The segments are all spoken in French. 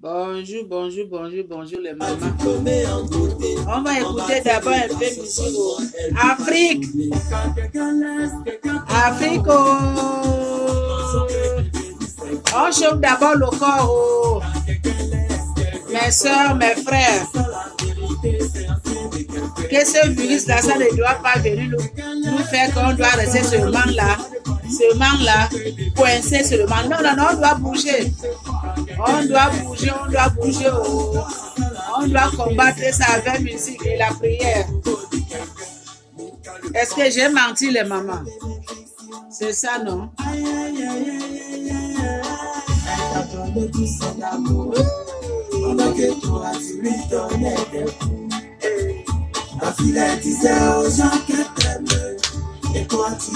Bonjour, bonjour, bonjour, bonjour les mamans. On va écouter d'abord un peu de musique. Afrique. Afrique. On chauffe d'abord le corps. Mes soeurs, mes frères. Que ce virus-là, ça ne doit pas venir nous faire qu'on doit rester seulement là, coincé seulement. Non, non, non, on doit bouger. On doit bouger, on doit bouger. On doit combattre ça avec musique et la prière. Est-ce que j'ai menti, les mamans? C'est ça, non?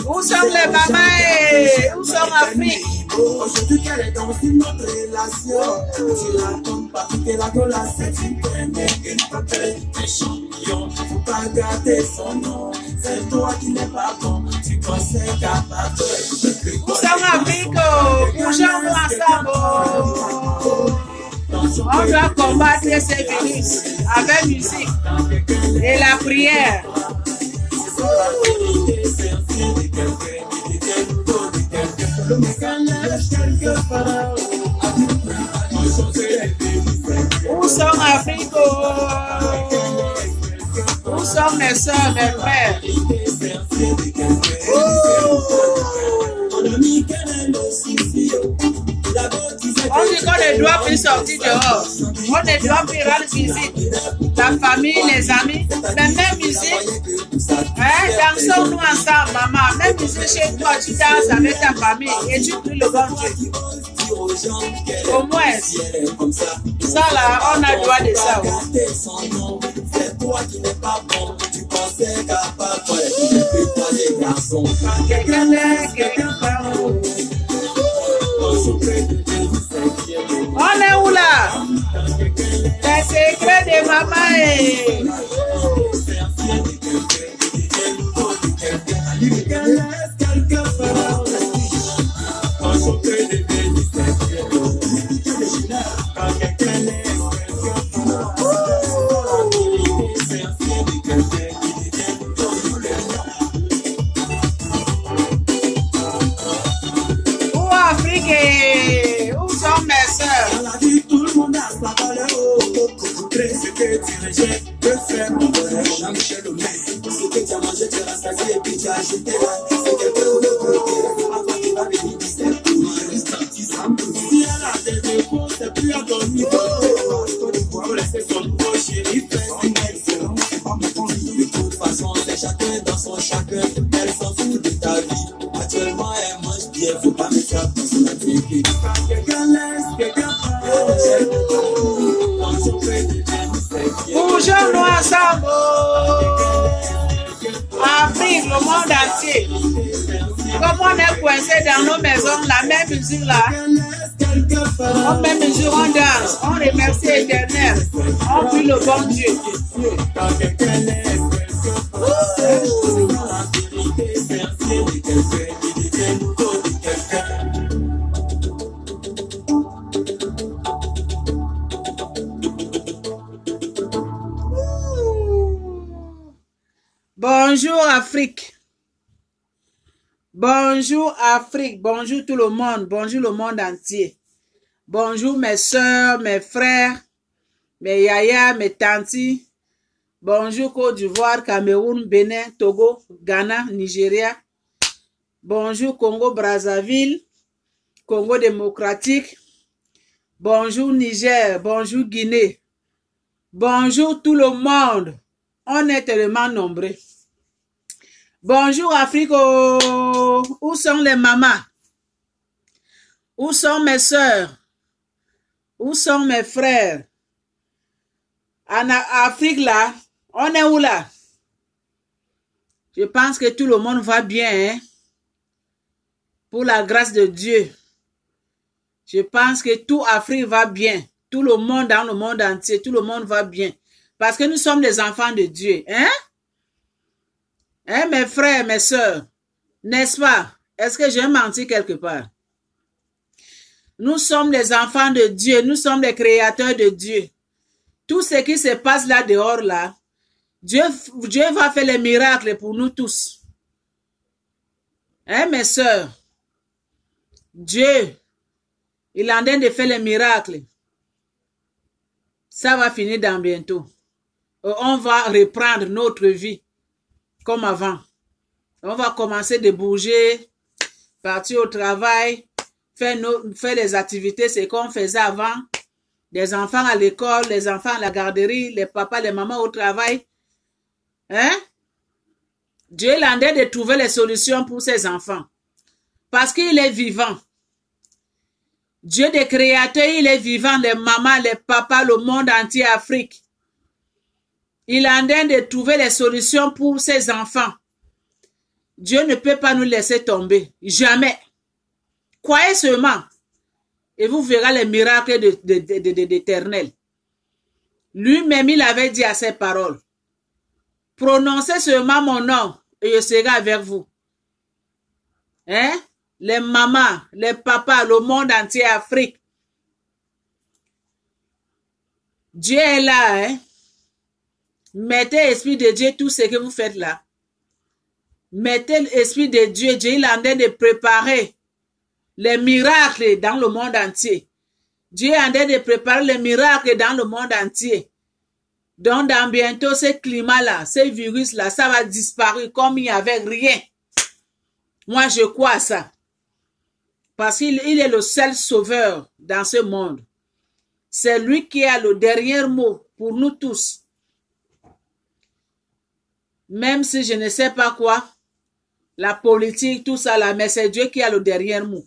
Où sont les mamans? Où sont Afrique? Aujourd'hui qu'elle est dans une autre relation. Tu la comptes pas, tu la glace, tu connais une papelle, un champion. Faut pas garder son nom. C'est toi qui n'es pas bon. Tu pensais capable. Où sont Afrique? Bougeons-nous ensemble. On doit combattre ces virus avec musique et la prière. Où sont Afrique? Où sont mes soeurs, mes frères? On dit qu'on ne doit plus sortir dehors. On ne doit plus rendre visite. La famille, les amis, la même musique. Dansons-nous ensemble, maman. Même musique chez toi, tu danses avec ta famille et tu pries le bon Dieu. Au moins, ça là, on a droit de ça. C'est toi qui n'es pas bon. Tu pensais capable. Quelqu'un l'est, quelqu'un pas. On est où là? Les secrets de maman. Bougeons-nous ensemble. Afrique, le monde entier. Comme on est coincé dans nos maisons, la même musique là. On met mesure, on danse, on remercie l'Éternel, on prie le bon Dieu. Bonjour Afrique. Bonjour Afrique, bonjour tout le monde, bonjour le monde entier. Bonjour mes soeurs, mes frères, mes yaya, mes tantis. Bonjour Côte d'Ivoire, Cameroun, Bénin, Togo, Ghana, Nigeria. Bonjour Congo Brazzaville, Congo démocratique. Bonjour Niger, bonjour Guinée. Bonjour tout le monde. On est tellement nombreux. Bonjour Afrique. Où sont les mamans? Où sont mes soeurs? Où sont mes frères? En Afrique là, on est où là? Je pense que tout le monde va bien, hein? Pour la grâce de Dieu. Je pense que tout Afrique va bien. Tout le monde dans le monde entier, tout le monde va bien. Parce que nous sommes des enfants de Dieu, hein? Hein, mes frères, mes soeurs? N'est-ce pas? Est-ce que j'ai menti quelque part? Nous sommes les enfants de Dieu. Nous sommes les créateurs de Dieu. Tout ce qui se passe là dehors, là, Dieu va faire les miracles pour nous tous. Hein, mes sœurs? Dieu, il est en train de faire les miracles. Ça va finir dans bientôt. On va reprendre notre vie comme avant. On va commencer de bouger, partir au travail, faire les activités, c'est qu'on faisait avant. Les enfants à l'école, les enfants à la garderie, les papas, les mamans au travail. Hein? Dieu est en train de trouver les solutions pour ses enfants. Parce qu'il est vivant. Dieu des créateurs, il est vivant. Les mamans, les papas, le monde entier, Afrique. Il est en train de trouver les solutions pour ses enfants. Dieu ne peut pas nous laisser tomber. Jamais. Croyez seulement. Et vous verrez les miracles d'Éternel. Lui-même, il avait dit à ses paroles. Prononcez seulement mon nom et je serai avec vous. Hein? Les mamans, les papas, le monde entier, Afrique. Dieu est là, hein? Mettez l'Esprit de Dieu tout ce que vous faites là. Mettez l'Esprit de Dieu. Dieu il est en train de préparer les miracles dans le monde entier. Dieu est en train de préparer les miracles dans le monde entier. Donc, dans bientôt, ce climat-là, ce virus-là, ça va disparaître comme il n'y avait rien. Moi, je crois à ça. Parce qu'il est le seul sauveur dans ce monde. C'est lui qui a le dernier mot pour nous tous. Même si je ne sais pas quoi, la politique, tout ça là, mais c'est Dieu qui a le dernier mot.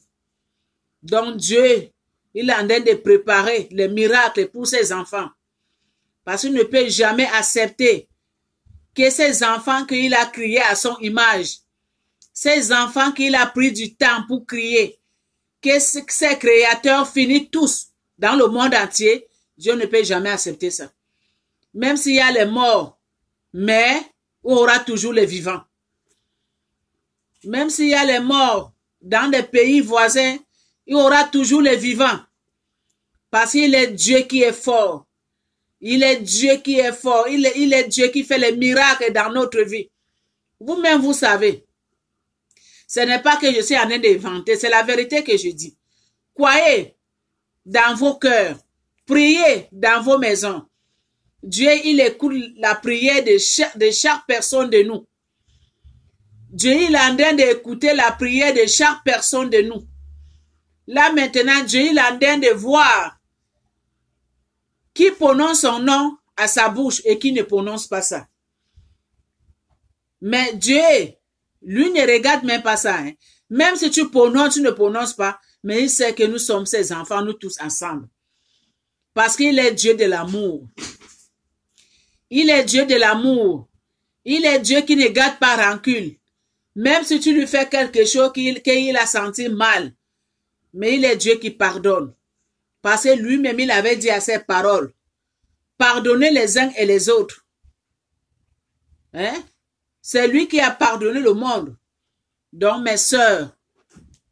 Donc Dieu, il est en train de préparer les miracles pour ses enfants. Parce qu'il ne peut jamais accepter que ces enfants qu'il a créés à son image, ces enfants qu'il a pris du temps pour créer, que ces créateurs finissent tous dans le monde entier, Dieu ne peut jamais accepter ça. Même s'il y a les morts, mais il y aura toujours les vivants. Même s'il y a les morts dans des pays voisins, il y aura toujours les vivants. Parce qu'il est Dieu qui est fort. Il est Dieu qui est fort. Il est Dieu qui fait les miracles dans notre vie. Vous-même, vous savez. Ce n'est pas que je suis en train d'inventer. C'est la vérité que je dis. Croyez dans vos cœurs. Priez dans vos maisons. Dieu, il écoute la prière de chaque personne de nous. Dieu, il est en train d'écouter la prière de chaque personne de nous. Là maintenant, Dieu, il est en train de voir qui prononce son nom à sa bouche et qui ne prononce pas ça. Mais Dieu, lui ne regarde même pas ça. Hein. Même si tu prononces, tu ne prononces pas, mais il sait que nous sommes ses enfants, nous tous ensemble. Parce qu'il est Dieu de l'amour. Il est Dieu de l'amour. Il est Dieu qui ne garde pas rancune. Même si tu lui fais quelque chose qu'il a senti mal. Mais il est Dieu qui pardonne. Parce que lui-même, il avait dit à ses paroles, pardonnez les uns et les autres. Hein? C'est lui qui a pardonné le monde. Donc mes sœurs,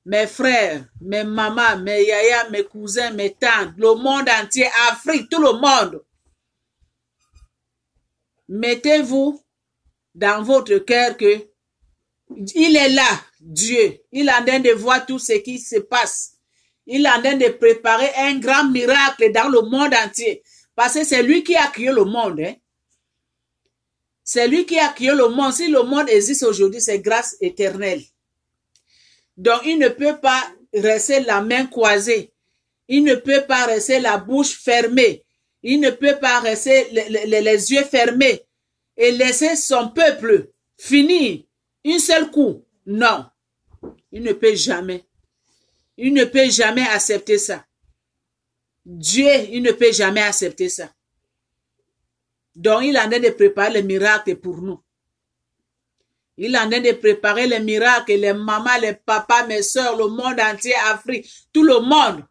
mes frères, mes mamans, mes yaya, mes cousins, mes tantes, le monde entier, Afrique, tout le monde. Mettez-vous dans votre cœur que il est là, Dieu. Il est en train de voir tout ce qui se passe. Il est en train de préparer un grand miracle dans le monde entier. Parce que c'est lui qui a créé le monde. Hein? C'est lui qui a créé le monde. Si le monde existe aujourd'hui, c'est grâce éternelle. Donc, il ne peut pas rester la main croisée. Il ne peut pas rester la bouche fermée. Il ne peut pas rester les yeux fermés et laisser son peuple finir un seul coup. Non. Il ne peut jamais. Il ne peut jamais accepter ça. Dieu, il ne peut jamais accepter ça. Donc, il est en train de préparer les miracles pour nous. Il est en train de préparer les miracles, les mamans, les papas, mes soeurs, le monde entier, Afrique, tout le monde.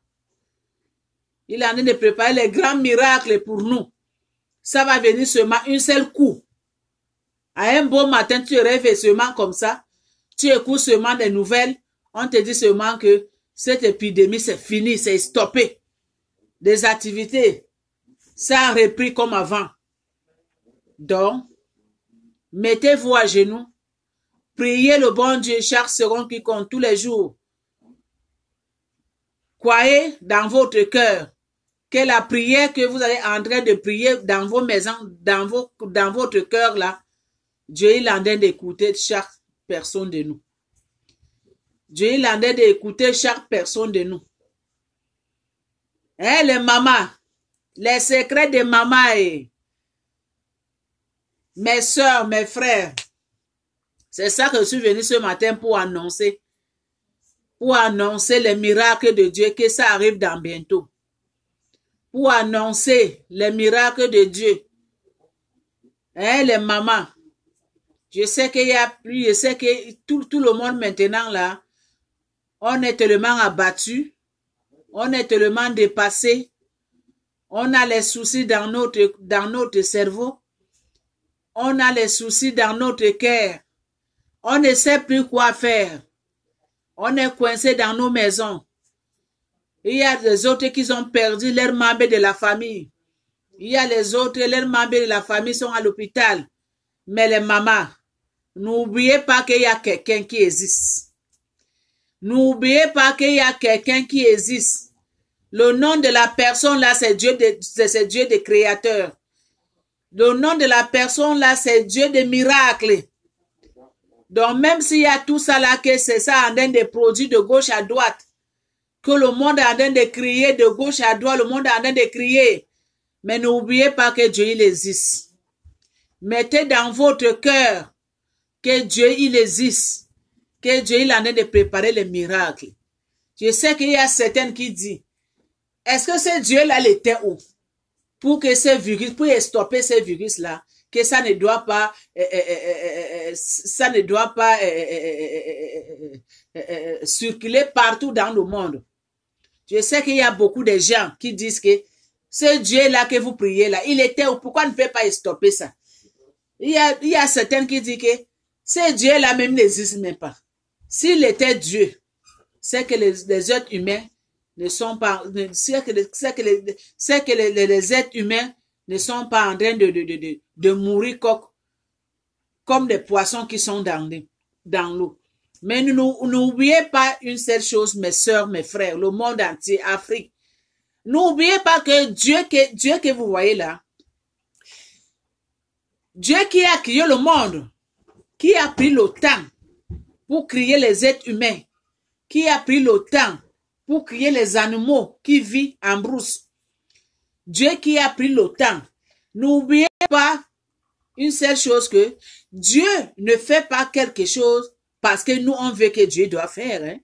Il est en train de préparer les grands miracles pour nous. Ça va venir seulement un seul coup. À un beau matin, tu rêves seulement comme ça. Tu écoutes seulement des nouvelles. On te dit seulement que Cette épidémie, c'est fini, c'est stoppé. Des activités, ça a repris comme avant. Donc, mettez-vous à genoux. Priez le bon Dieu chaque seconde qui compte tous les jours. Croyez dans votre cœur que la prière que vous allez en train de prier dans vos maisons, dans votre cœur là, Dieu est en train d'écouter chaque personne de nous. Dieu est en train d'écouter chaque personne de nous. Hein, les mamans, les secrets des mamans et mes soeurs, mes frères, c'est ça que je suis venu ce matin pour annoncer les miracles de Dieu, que ça arrive dans bientôt. Pour annoncer les miracles de Dieu. Hein, les mamans, je sais qu'il y a plus, je sais que tout le monde maintenant là, on est tellement abattu, on est tellement dépassé, on a les soucis dans notre cerveau, on a les soucis dans notre cœur, on ne sait plus quoi faire, on est coincé dans nos maisons. Il y a des autres qui ont perdu leurs membres de la famille. Il y a les autres, leurs membres de la famille sont à l'hôpital. Mais les mamans, n'oubliez pas qu'il y a quelqu'un qui existe. N'oubliez pas qu'il y a quelqu'un qui existe. Le nom de la personne là, c'est Dieu de créateur. Le nom de la personne là, c'est Dieu de miracles. Donc même s'il y a tout ça là, que c'est ça en train de produire de gauche à droite, que le monde est en train de crier de gauche à droite, le monde est en train de crier. Mais n'oubliez pas que Dieu, il existe. Mettez dans votre cœur que Dieu, il existe. Que Dieu, il est en train de préparer les miracles. Je sais qu'il y a certaines qui disent, est-ce que ce Dieu-là, il était où? Pour que ce virus, pour stopper ce virus-là, que ça ne doit pas, circuler partout dans le monde. Je sais qu'il y a beaucoup de gens qui disent que ce Dieu-là que vous priez là, il était où? Pourquoi ne peut pas stopper ça? Il y a certains qui disent que ce Dieu-là même n'existe même pas. S'il était Dieu, c'est que les êtres humains ne sont pas, c'est que les êtres humains ne sont pas en train de mourir comme des poissons qui sont dans l'eau. Mais n'oubliez pas une seule chose, mes sœurs, mes frères, le monde entier, Afrique. N'oubliez pas que Dieu que vous voyez là, Dieu qui a créé le monde, qui a pris le temps pour créer les êtres humains, qui a pris le temps pour créer les animaux qui vivent en brousse. Dieu qui a pris le temps. N'oubliez pas une seule chose, que Dieu ne fait pas quelque chose parce que nous on veut que Dieu doit faire. Hein?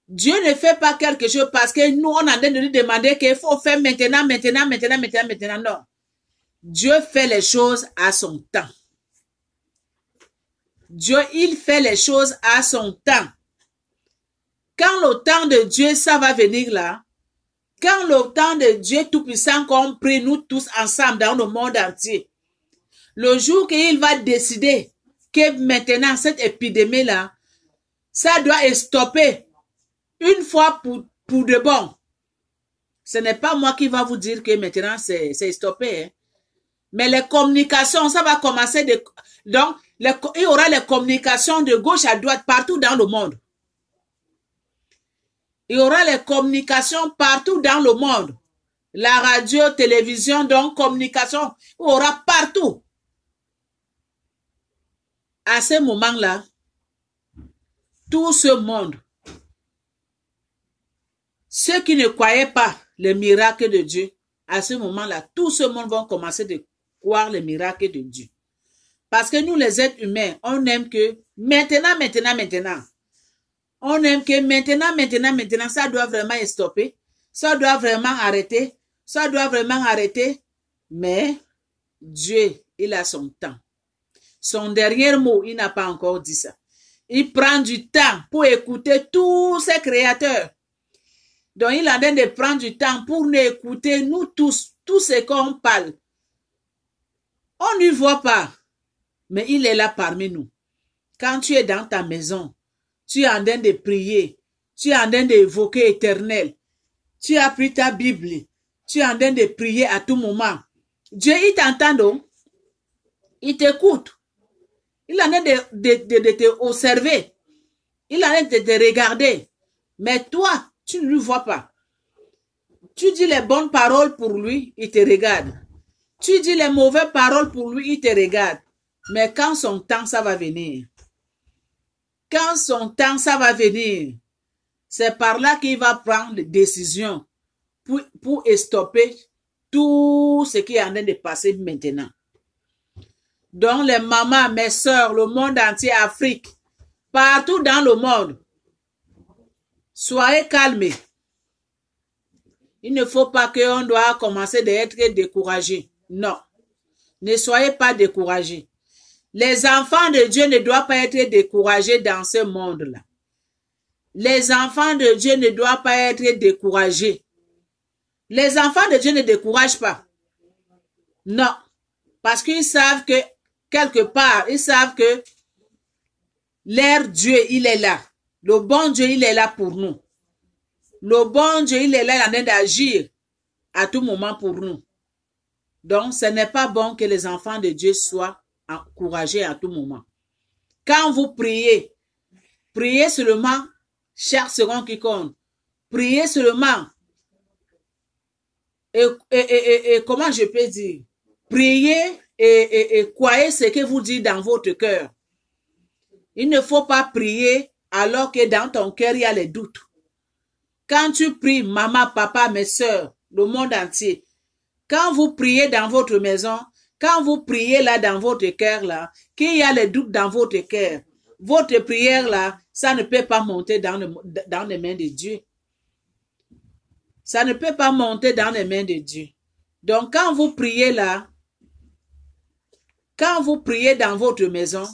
Dieu ne fait pas quelque chose parce que nous on a de lui demander qu'il faut faire maintenant. Non. Dieu fait les choses à son temps. Dieu, il fait les choses à son temps. Quand le temps de Dieu, ça va venir là, quand le temps de Dieu Tout-Puissant qu'on prie nous tous ensemble dans le monde entier, le jour qu'il va décider que maintenant cette épidémie là, ça doit stopper une fois pour de bon. Ce n'est pas moi qui va vous dire que maintenant c'est stoppé. Hein. Mais les communications, ça va commencer donc il y aura les communications de gauche à droite partout dans le monde. Il y aura les communications partout dans le monde. La radio, télévision, donc communication, il y aura partout. À ce moment-là, tout ce monde, ceux qui ne croyaient pas les miracles de Dieu, à ce moment-là, tout ce monde va commencer de croire les miracles de Dieu. Parce que nous, les êtres humains, on aime que maintenant. On aime que maintenant, ça doit vraiment stopper. Ça doit vraiment arrêter. Ça doit vraiment arrêter. Mais Dieu, il a son temps. Son dernier mot, il n'a pas encore dit ça. Il prend du temps pour écouter tous ses créateurs. Donc, il a de prendre du temps pour nous écouter, nous tous ce qu'on parle. On n'y voit pas, mais il est là parmi nous. Quand tu es dans ta maison, tu es en train de prier, Tu es en train d'évoquer Éternel. Tu as pris ta Bible. Tu es en train de prier à tout moment. Dieu, il t'entend donc. Il t'écoute. Il est en train de te observer. Il est en train de te regarder. Mais toi, tu ne le vois pas. Tu dis les bonnes paroles pour lui, il te regarde. Tu dis les mauvaises paroles pour lui, il te regarde. Mais quand son temps, ça va venir. Quand son temps, ça va venir. C'est par là qu'il va prendre des décisions pour stopper tout ce qui est en train de passer maintenant. Donc les mamans, mes soeurs, le monde entier, Afrique, partout dans le monde, soyez calmés. Il ne faut pas qu'on doit commencer d'être découragé. Non. Ne soyez pas découragés. Les enfants de Dieu ne doivent pas être découragés dans ce monde-là. Les enfants de Dieu ne doivent pas être découragés. Les enfants de Dieu ne découragent pas. Non. Parce qu'ils savent que, quelque part, ils savent que leur Dieu, il est là. Le bon Dieu, il est là pour nous. Le bon Dieu, il est là en train d'agir à tout moment pour nous. Donc, ce n'est pas bon que les enfants de Dieu soient encouragés à tout moment. Quand vous priez, priez seulement chaque seconde qui compte. Priez seulement. Et comment je peux dire? Priez et croyez ce que vous dites dans votre cœur. Il ne faut pas prier alors que dans ton cœur, il y a les doutes. Quand tu pries, maman, papa, mes soeurs, le monde entier, quand vous priez dans votre maison, quand vous priez là dans votre cœur là, qu'il y a les doutes dans votre cœur, votre prière là, ça ne peut pas monter dans les mains de Dieu. Ça ne peut pas monter dans les mains de Dieu. Donc quand vous priez là, quand vous priez dans votre maison,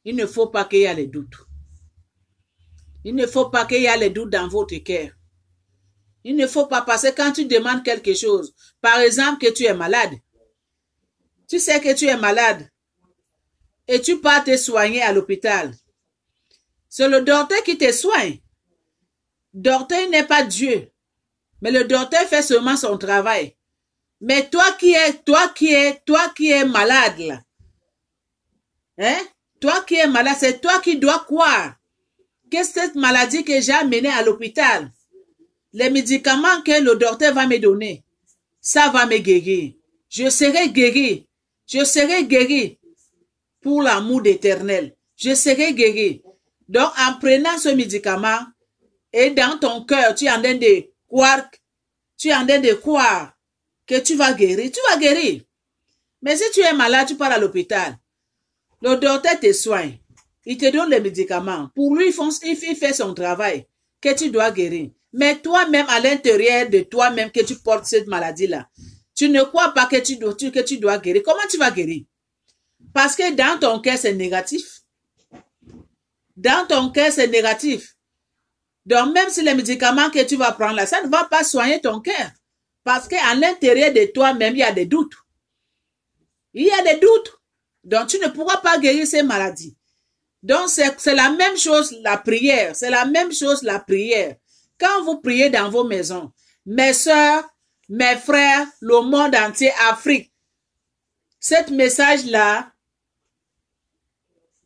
il ne faut pas qu'il y ait les doutes. Il ne faut pas qu'il y ait les doutes dans votre cœur. Il ne faut pas passer quand tu demandes quelque chose. Par exemple, que tu es malade. Tu sais que tu es malade. Et tu pars te soigner à l'hôpital. C'est le docteur qui te soigne. Le docteur n'est pas Dieu. Mais le docteur fait seulement son travail. Mais toi qui es malade là. Hein? Toi qui es malade, c'est toi qui dois croire que cette maladie que j'ai amenée à l'hôpital, les médicaments que le docteur va me donner, ça va me guérir. Je serai guéri. Je serai guéri pour l'amour d'Éternel. Je serai guéri. Donc, en prenant ce médicament, et dans ton cœur, tu es en train de croire, que tu vas guérir. Tu vas guérir. Mais si tu es malade, tu pars à l'hôpital. Le docteur te soigne. Il te donne les médicaments. Pour lui, il fait son travail, que tu dois guérir. Mais toi-même, à l'intérieur de toi-même, que tu portes cette maladie-là, tu ne crois pas que tu dois guérir. Comment tu vas guérir? Parce que dans ton cœur, c'est négatif. Dans ton cœur, c'est négatif. Donc, même si les médicaments que tu vas prendre là, ça ne va pas soigner ton cœur. Parce qu'à l'intérieur de toi-même, il y a des doutes. Il y a des doutes. Donc, tu ne pourras pas guérir ces maladies. Donc, c'est la même chose, la prière. C'est la même chose, la prière. Quand vous priez dans vos maisons, mes soeurs, mes frères, le monde entier, Afrique, cet message-là,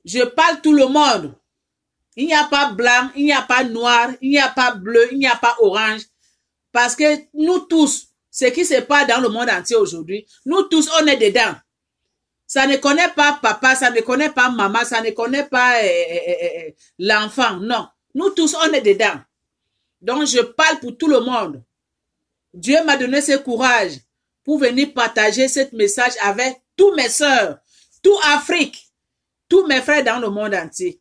je parle tout le monde. Il n'y a pas blanc, il n'y a pas noir, il n'y a pas bleu, il n'y a pas orange. Parce que nous tous, ce qui se passe dans le monde entier aujourd'hui, nous tous, on est dedans. Ça ne connaît pas papa, ça ne connaît pas maman, ça ne connaît pas l'enfant. Non, nous tous, on est dedans. Donc, je parle pour tout le monde. Dieu m'a donné ce courage pour venir partager ce message avec tous mes soeurs, toute Afrique, tous mes frères dans le monde entier.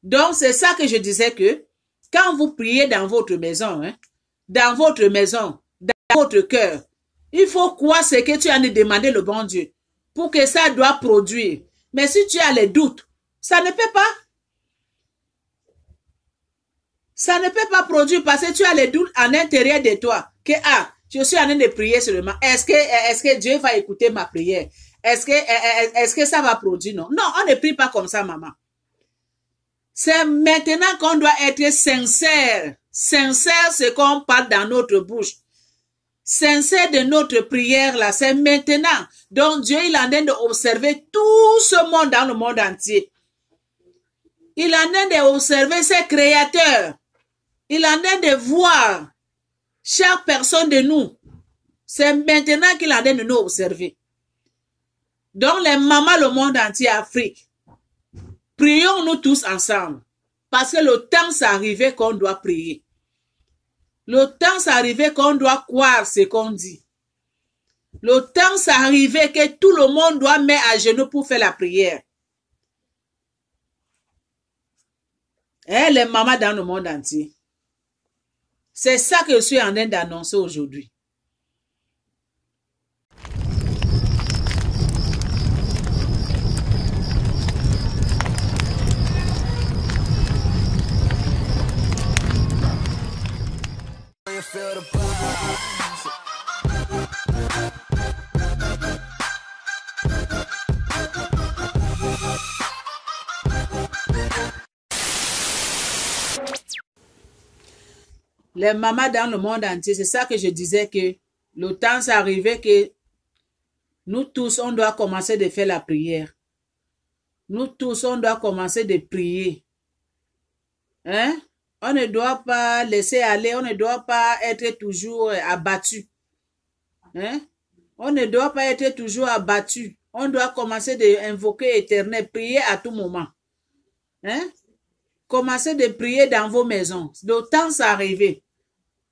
Donc, c'est ça que je disais que quand vous priez dans votre maison, dans votre cœur, il faut croire ce que tu as demandé le bon Dieu pour que ça doit produire. Mais si tu as les doutes, ça ne peut pas. Ça ne peut pas produire parce que tu as les doutes en intérieur de toi. Que, je suis en train de prier seulement. Est-ce que Dieu va écouter ma prière? Est-ce que ça va produire? Non. Non, on ne prie pas comme ça, maman. C'est maintenant qu'on doit être sincère. Sincère, c'est qu'on parle dans notre bouche. Sincère de notre prière là, c'est maintenant. Donc Dieu, il est en train d'observer tout ce monde dans le monde entier. Il est en train d'observer ses créateurs. Il est en train de voir chaque personne de nous. C'est maintenant qu'il est en train de nous observer. Donc les mamans, le monde entier, Afrique, prions-nous tous ensemble. Parce que le temps s'est arrivé qu'on doit prier. Le temps s'est arrivé qu'on doit croire ce qu'on dit. Le temps s'est arrivé que tout le monde doit mettre à genoux pour faire la prière. Et les mamans dans le monde entier. C'est ça que je suis en train d'annoncer aujourd'hui. Les mamans dans le monde entier, c'est ça que je disais que le temps s'est arrivé que nous tous, on doit commencer de faire la prière. Nous tous, on doit commencer de prier. Hein? On ne doit pas laisser aller, on ne doit pas être toujours abattu. Hein? On ne doit pas être toujours abattu. On doit commencer d'invoquer l'Éternel, prier à tout moment. Hein? Commencez de prier dans vos maisons. Le temps s'est arrivé.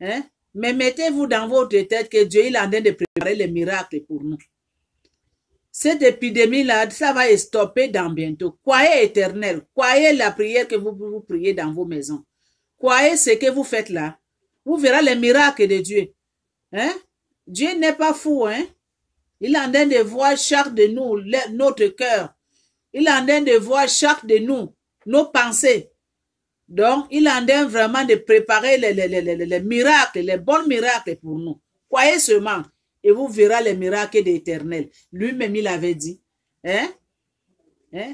Hein? Mais mettez-vous dans votre tête que Dieu il est en train de préparer les miracles pour nous. Cette épidémie-là, ça va stopper dans bientôt. Croyez Éternel. Croyez la prière que vous priez dans vos maisons. Croyez ce que vous faites là. Vous verrez les miracles de Dieu. Hein? Dieu n'est pas fou. Hein? Il est en train de voir chaque de nous, notre cœur. Il est en train de voir chaque de nous, nos pensées. Donc, il est en train vraiment de préparer les miracles, les bons miracles pour nous. Croyez seulement. Et vous verrez les miracles de l'Éternel. Lui-même, il avait dit. Hein? Hein?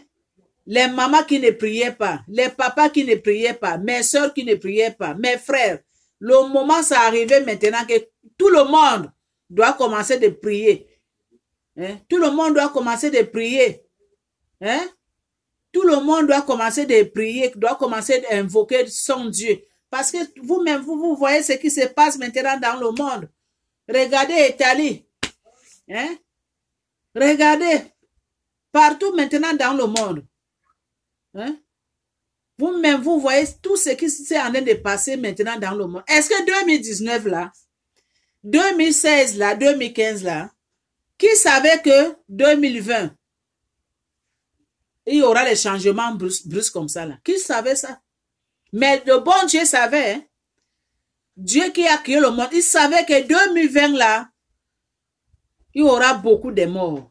Les mamans qui ne priaient pas, les papas qui ne priaient pas, mes soeurs qui ne priaient pas, mes frères. Le moment s'est arrivé maintenant que tout le monde doit commencer de prier. Hein? Tout le monde doit commencer de prier. Hein? Tout le monde doit commencer de prier, doit commencer d'invoquer son Dieu. Parce que vous-même, vous voyez ce qui se passe maintenant dans le monde. Regardez l'Italie. Hein? Regardez. Partout maintenant dans le monde. Hein? Vous-même, vous voyez tout ce qui s'est en train de passer maintenant dans le monde. Est-ce que 2019 là, 2016 là, 2015 là, qui savait que 2020, il y aura des changements brusques comme ça là? Qui savait ça? Mais le bon Dieu savait. Hein? Dieu qui a créé le monde, il savait que 2020 là, il y aura beaucoup de morts.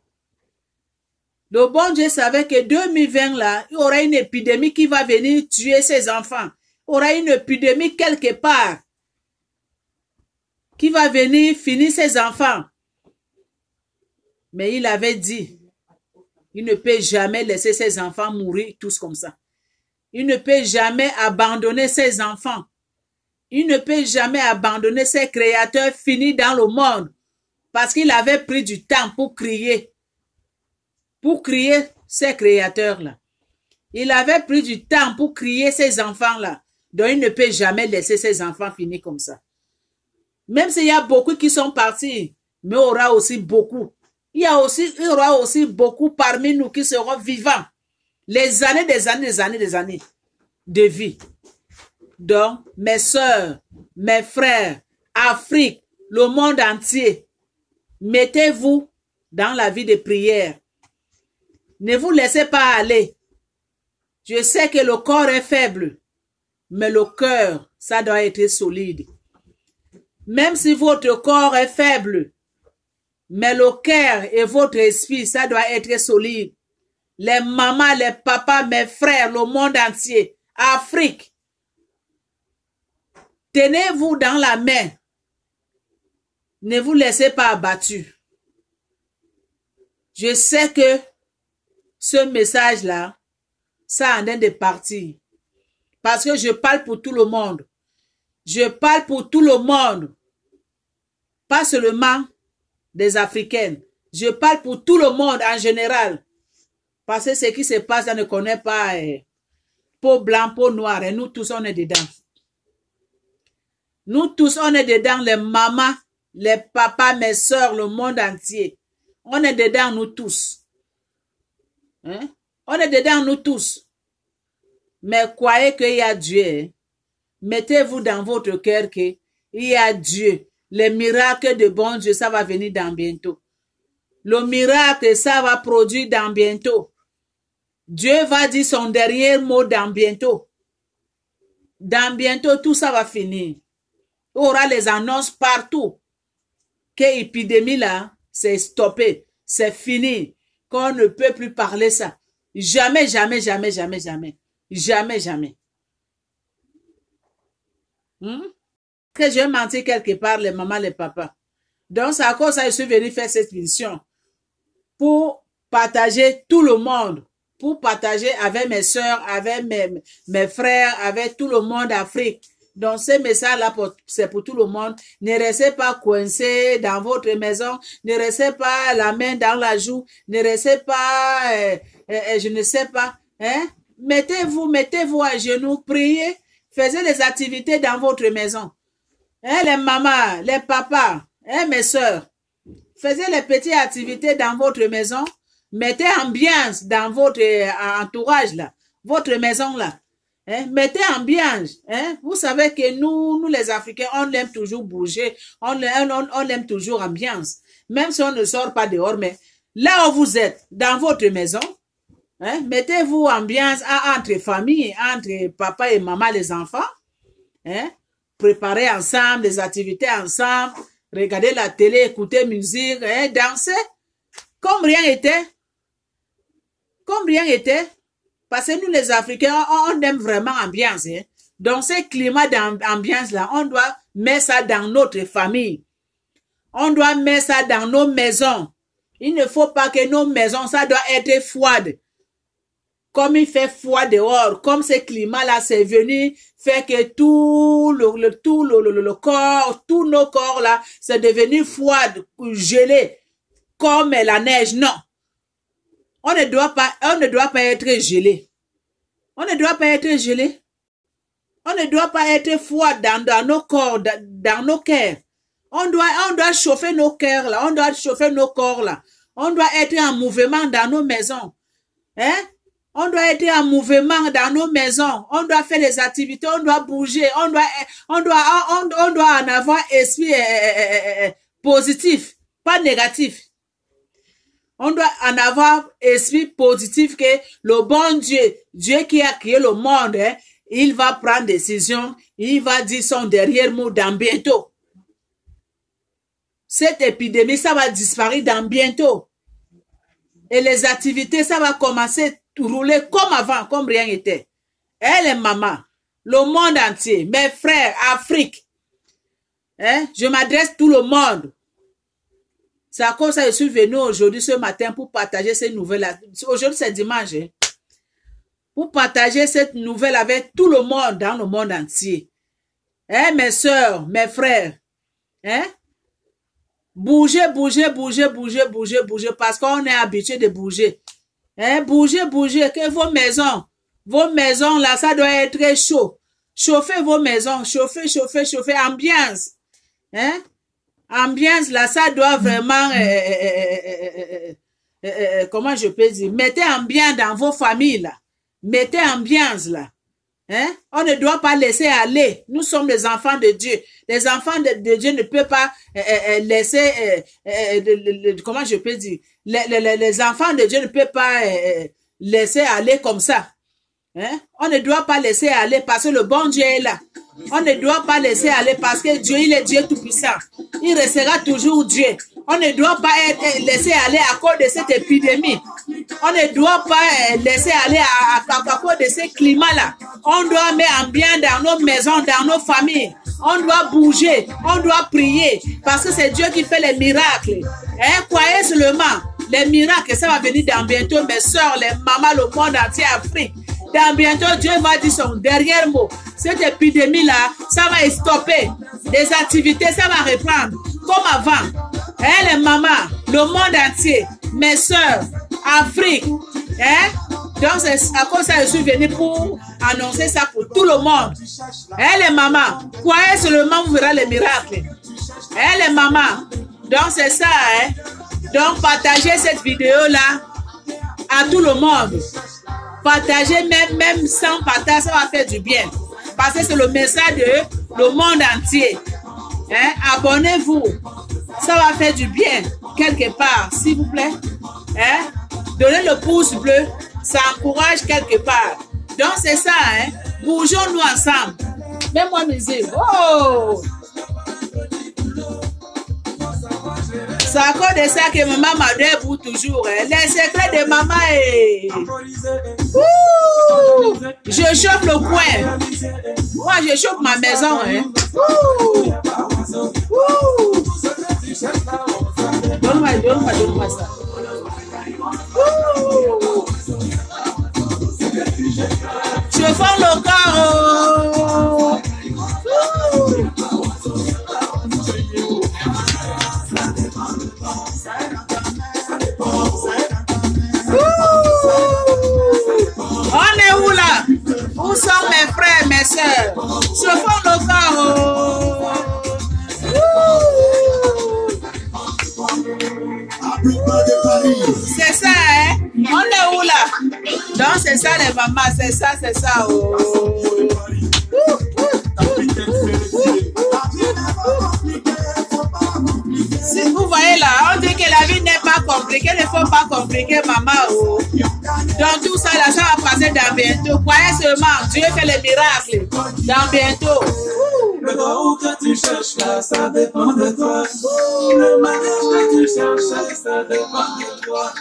Le bon Dieu savait que 2020 là, il y aura une épidémie qui va venir tuer ses enfants. Il y aura une épidémie quelque part qui va venir finir ses enfants. Mais il avait dit, il ne peut jamais laisser ses enfants mourir tous comme ça. Il ne peut jamais abandonner ses enfants. Il ne peut jamais abandonner ses créateurs finis dans le monde. Parce qu'il avait pris du temps pour crier. Pour crier ses créateurs-là. Il avait pris du temps pour crier ses enfants-là. Donc il ne peut jamais laisser ses enfants finir comme ça. Même s'il y a beaucoup qui sont partis, mais il y aura aussi beaucoup. Il y aura aussi beaucoup parmi nous qui seront vivants. Les années, des années de vie. Donc, mes soeurs, mes frères, Afrique, le monde entier, mettez-vous dans la vie de prière. Ne vous laissez pas aller. Je sais que le corps est faible, mais le cœur, ça doit être solide. Même si votre corps est faible, mais le cœur et votre esprit, ça doit être solide. Les mamans, les papas, mes frères, le monde entier, Afrique, tenez-vous dans la main. Ne vous laissez pas abattu. Je sais que ce message-là, ça en est de partir. Parce que je parle pour tout le monde. Je parle pour tout le monde. Pas seulement des Africaines. Je parle pour tout le monde en général. Parce que ce qui se passe, on ne connaît pas peau blanc, peau noire. Et nous tous, on est dedans. Nous tous, on est dedans. Les mamans, les papas, mes soeurs, le monde entier. On est dedans, nous tous. Hein? On est dedans, nous tous. Mais croyez qu'il y a Dieu. Hein? Mettez-vous dans votre cœur qu'il y a Dieu. Les miracles de bon Dieu, ça va venir dans bientôt. Le miracle, ça va produire dans bientôt. Dieu va dire son dernier mot dans bientôt. Dans bientôt, tout ça va finir. Il y aura les annonces partout que l'épidémie là, c'est stoppé, c'est fini, qu'on ne peut plus parler ça. Jamais, jamais, jamais, jamais, jamais. Jamais, jamais. Que j'ai menti quelque part, les mamans, les papas. Donc, c'est à cause de ça que je suis venu faire cette mission. Pour partager tout le monde. Pour partager avec mes soeurs, avec mes frères, avec tout le monde d'Afrique. Donc, ce message-là, c'est pour tout le monde. Ne restez pas coincés dans votre maison. Ne restez pas la main dans la joue. Ne restez pas, je ne sais pas. Hein? Mettez-vous à genoux, priez. Faites des activités dans votre maison. Hein, les mamans, les papas, hein, mes soeurs. Faites les petites activités dans votre maison. Mettez ambiance dans votre entourage là. Votre maison là. Hein? Mettez ambiance. Hein? Vous savez que nous les Africains, on aime toujours bouger. On aime toujours ambiance. Même si on ne sort pas dehors, mais là où vous êtes, dans votre maison, hein? Mettez-vous ambiance entre familles, entre papa et maman, les enfants. Hein? Préparez ensemble, des activités ensemble. Regardez la télé, écoutez musique, hein? Danser. Comme rien n'était. Comme rien n'était. Parce que nous, les Africains, on aime vraiment l'ambiance. Hein? Donc, ce climat d'ambiance-là, on doit mettre ça dans notre famille. On doit mettre ça dans nos maisons. Il ne faut pas que nos maisons, ça doit être froide. Comme il fait froid dehors, comme ce climat-là, c'est venu faire que tout le corps, tous nos corps-là, c'est devenu froid, gelé, comme la neige. Non. On ne doit pas être gelé. On ne doit pas être gelé. On ne doit pas être froid dans nos corps, dans nos cœurs. On doit chauffer nos cœurs là. On doit chauffer nos corps là. On doit être en mouvement dans nos maisons. Hein? On doit être en mouvement dans nos maisons. On doit faire des activités. On doit bouger. On doit en avoir esprit positif, pas négatif. On doit en avoir esprit positif que le bon Dieu, Dieu qui a créé le monde, hein, il va prendre décision, il va dire son dernier mot dans bientôt. Cette épidémie, ça va disparaître dans bientôt. Et les activités, ça va commencer à rouler comme avant, comme rien n'était. Et les mamans, le monde entier, mes frères, Afrique, hein, je m'adresse à tout le monde. C'est à cause de ça que je suis venu aujourd'hui, ce matin, pour partager ces nouvelles-là. Aujourd'hui, c'est dimanche. Hein? Pour partager cette nouvelle avec tout le monde, dans le monde entier. Hein, mes soeurs, mes frères. Hein? Bougez, bougez, bougez, bougez, bougez, bougez, parce qu'on est habitué de bouger. Hein? Bougez, bougez, que vos maisons là, ça doit être chaud. Chauffez vos maisons, chauffez, chauffez, chauffez, ambiance. Hein? Ambiance là, ça doit vraiment, comment je peux dire, mettez ambiance dans vos familles là. Mettez ambiance là. Hein? On ne doit pas laisser aller. Nous sommes les enfants de Dieu. Les enfants de Dieu ne peuvent pas laisser, comment je peux dire, les enfants de Dieu ne peuvent pas laisser aller comme ça. Hein? On ne doit pas laisser aller parce que le bon Dieu est là. On ne doit pas laisser aller parce que Dieu, il est Dieu tout-puissant. Il restera toujours Dieu. On ne doit pas être laissé aller à cause de cette épidémie. On ne doit pas laisser aller à cause de ce climat-là. On doit mettre ambiance dans nos maisons, dans nos familles. On doit bouger, on doit prier parce que c'est Dieu qui fait les miracles. Hein? Croyez seulement, les miracles, ça va venir dans bientôt, mes soeurs, les mamans, le monde entier, Afrique. Dans bientôt, Dieu va dire son dernier mot. Cette épidémie-là, ça va stopper. Les activités, ça va reprendre comme avant. Hein, les mamans, le monde entier, mes soeurs, Afrique. Hein? Donc, c'est à cause de ça, je suis venue pour annoncer ça pour tout le monde. Hein, les mamans, croyez seulement, vous verrez les miracles. Hein, les mamans. Donc, c'est ça. Hein? Donc, partagez cette vidéo-là à tout le monde. Partagez même sans partage, ça va faire du bien. Parce que c'est le message de le monde entier. Hein? Abonnez-vous. Ça va faire du bien quelque part, s'il vous plaît. Hein? Donnez le pouce bleu. Ça encourage quelque part. Donc, c'est ça. Hein? Bougeons-nous ensemble. Mets-moi musique. Oh! C'est à cause de ça que maman m'a donné pour toujours. Hein. Les secrets de maman. Je chauffe le coin. Moi, je chauffe ma maison. Hein. Donne-moi ça. Chauffons le corps. On est où là? Où sont mes frères, mes soeurs? Chauffons le corps. C'est ça, hein? On est où là? Donc c'est ça les mamans, c'est ça, c'est ça. Oh. Si vous voyez là, on dit que la vie n'est pas compliquée, il ne faut pas compliquer maman. Oh. Donc tout ça là, ça va passer dans bientôt. Croyez seulement, Dieu fait les miracles dans bientôt. Le gros que tu cherches là, ça dépend de toi. Le mariage que tu cherches, ça dépend de toi.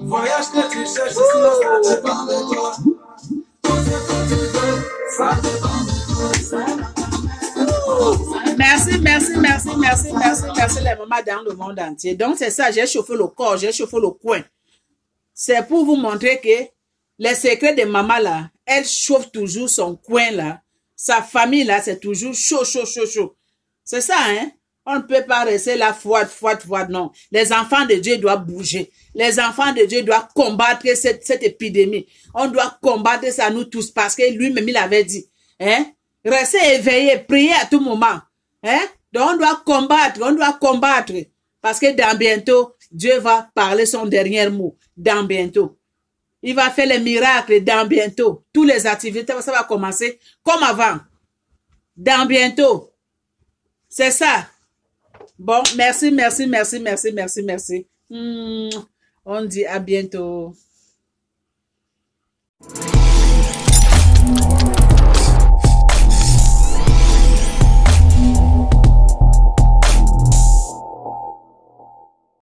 Voyage que tu cherches, ça dépend de toi. Tout ce que tu veux, ça dépend de toi. Merci les mamans dans le monde entier. Donc c'est ça, j'ai chauffé le corps, j'ai chauffé le coin. C'est pour vous montrer que les secrets de maman là, elle chauffe toujours son coin là. Sa famille là, c'est toujours chaud. C'est ça, hein? On ne peut pas rester là froide, non. Les enfants de Dieu doivent bouger. Les enfants de Dieu doivent combattre cette épidémie. On doit combattre ça nous tous parce que lui-même il avait dit, hein? Restez éveillés, priez à tout moment, hein? Donc on doit combattre parce que dans bientôt, Dieu va parler son dernier mot. Dans bientôt. Il va faire les miracles dans bientôt. Toutes les activités, ça va commencer comme avant. Dans bientôt. C'est ça. Bon, merci. On dit à bientôt.